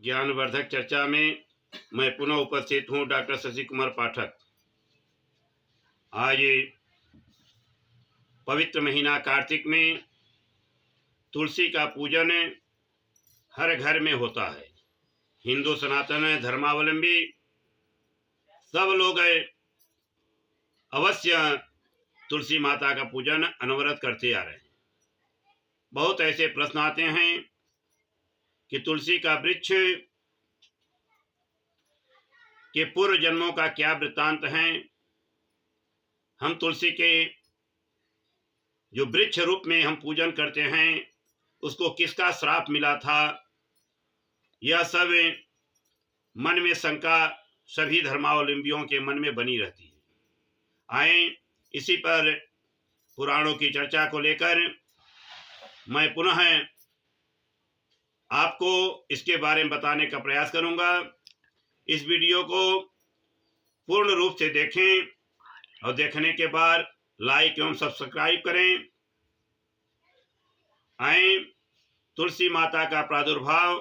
ज्ञानवर्धक चर्चा में मैं पुनः उपस्थित हूँ, डॉक्टर शशि कुमार पाठक। आज पवित्र महीना कार्तिक में तुलसी का पूजन हर घर में होता है। हिंदू सनातन धर्मावलंबी सब लोग अवश्य तुलसी माता का पूजन अनवरत करते आ रहे हैं। बहुत ऐसे प्रश्न आते हैं कि तुलसी का वृक्ष के पूर्व जन्मों का क्या वृत्तांत है। हम तुलसी के जो वृक्ष रूप में हम पूजन करते हैं उसको किसका श्राप मिला था, यह सब मन में शंका सभी धर्मावलंबियों के मन में बनी रहती है। आए इसी पर पुराणों की चर्चा को लेकर मैं पुनः आपको इसके बारे में बताने का प्रयास करूंगा। इस वीडियो को पूर्ण रूप से देखें और देखने के बाद लाइक एवं सब्सक्राइब करें। आए तुलसी माता का प्रादुर्भाव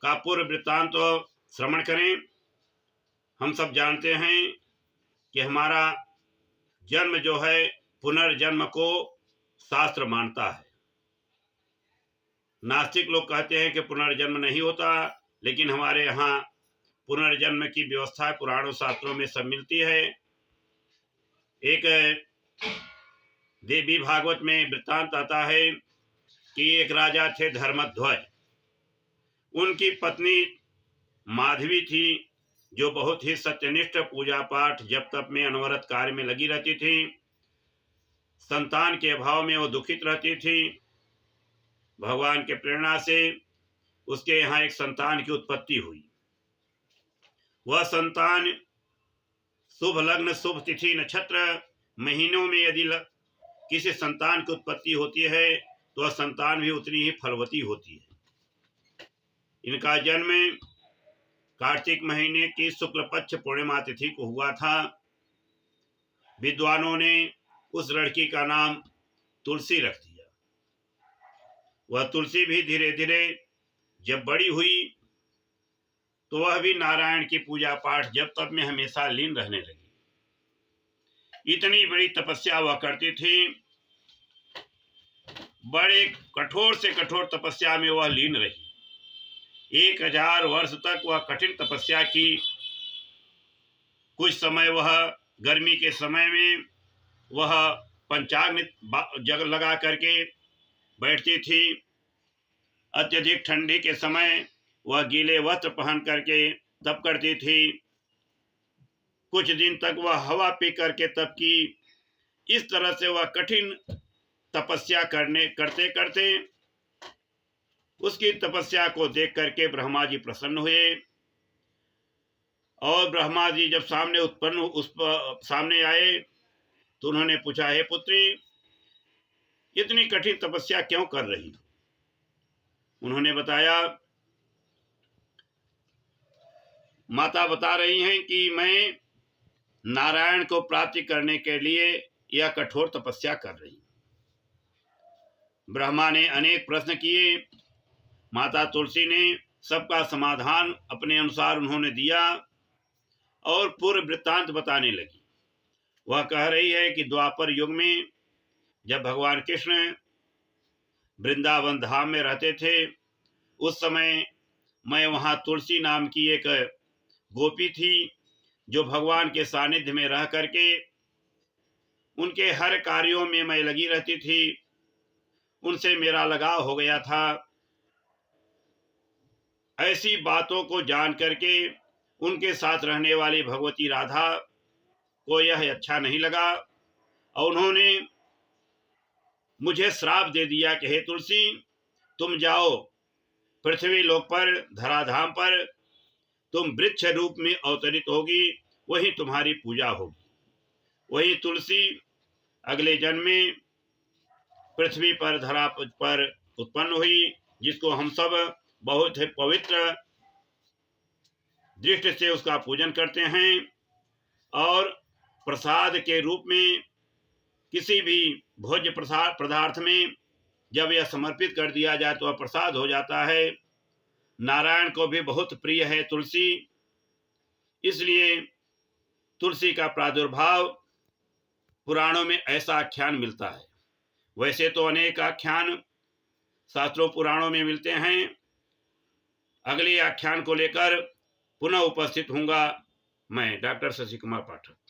का पूर्व वृत्तांत तो श्रवण करें। हम सब जानते हैं कि हमारा जन्म जो है पुनर्जन्म को शास्त्र मानता है। नास्तिक लोग कहते हैं कि पुनर्जन्म नहीं होता, लेकिन हमारे यहाँ पुनर्जन्म की व्यवस्था पुराणों शास्त्रों में सब मिलती है। एक देवी भागवत में वृत्तांत आता है कि एक राजा थे धर्मध्वज। उनकी पत्नी माधवी थी जो बहुत ही सत्यनिष्ठ पूजा पाठ जप तप में अनवरत कार्य में लगी रहती थी। संतान के अभाव में वो दुखित रहती थी। भगवान के प्रेरणा से उसके यहाँ एक संतान की उत्पत्ति हुई। वह संतान शुभ लग्न शुभ तिथि नक्षत्र महीनों में यदि किसी संतान की उत्पत्ति होती है तो वह संतान भी उतनी ही फलवती होती है। इनका जन्म कार्तिक महीने की शुक्ल पक्ष पूर्णिमा तिथि को हुआ था। विद्वानों ने उस लड़की का नाम तुलसी रख दिया। वह तुलसी भी धीरे धीरे जब बड़ी हुई तो वह भी नारायण की पूजा पाठ जप तप में हमेशा लीन रहने लगी। इतनी बड़ी तपस्या वह करती थी। बड़े कठोर से कठोर तपस्या में वह लीन रही। 1000 वर्ष तक वह कठिन तपस्या की। कुछ समय वह गर्मी के समय में वह पंचाग्नि जग लगा करके बैठती थी। अत्यधिक ठंडी के समय वह गीले वस्त्र पहन करके तप करती थी। कुछ दिन तक वह हवा पी करके तप की। इस तरह से वह कठिन तपस्या करते करते उसकी तपस्या को देख करके ब्रह्मा जी प्रसन्न हुए। और ब्रह्मा जी जब सामने आए तो उन्होंने पूछा, हे पुत्री, इतनी कठिन तपस्या क्यों कर रही हो? उन्होंने बताया, माता बता रही हैं कि मैं नारायण को प्राप्ति करने के लिए यह कठोर तपस्या कर रही हूं। ब्रह्मा ने अनेक प्रश्न किए। माता तुलसी ने सबका समाधान अपने अनुसार उन्होंने दिया और पूर्व वृत्तांत बताने लगी। वह कह रही है कि द्वापर युग में जब भगवान कृष्ण वृंदावन धाम में रहते थे, उस समय मैं वहाँ तुलसी नाम की एक गोपी थी जो भगवान के सानिध्य में रह करके उनके हर कार्यों में मैं लगी रहती थी। उनसे मेरा लगाव हो गया था। ऐसी बातों को जान करके उनके साथ रहने वाली भगवती राधा को यह अच्छा नहीं लगा और उन्होंने मुझे श्राप दे दिया कि हे तुलसी, तुम जाओ पृथ्वी लोक पर, धराधाम पर तुम वृक्ष रूप में अवतरित होगी, वही तुम्हारी पूजा होगी। वही तुलसी अगले जन्म में पृथ्वी पर धरा पर उत्पन्न हुई, जिसको हम सब बहुत ही पवित्र दृष्टि से उसका पूजन करते हैं। और प्रसाद के रूप में किसी भी भोज्य पदार्थ में जब यह समर्पित कर दिया जाए तो वह प्रसाद हो जाता है। नारायण को भी बहुत प्रिय है तुलसी, इसलिए तुलसी का प्रादुर्भाव पुराणों में ऐसा आख्यान मिलता है। वैसे तो अनेक आख्यान शास्त्रों पुराणों में मिलते हैं। अगले आख्यान को लेकर पुनः उपस्थित होऊंगा मैं, डॉक्टर शशि कुमार पाठक।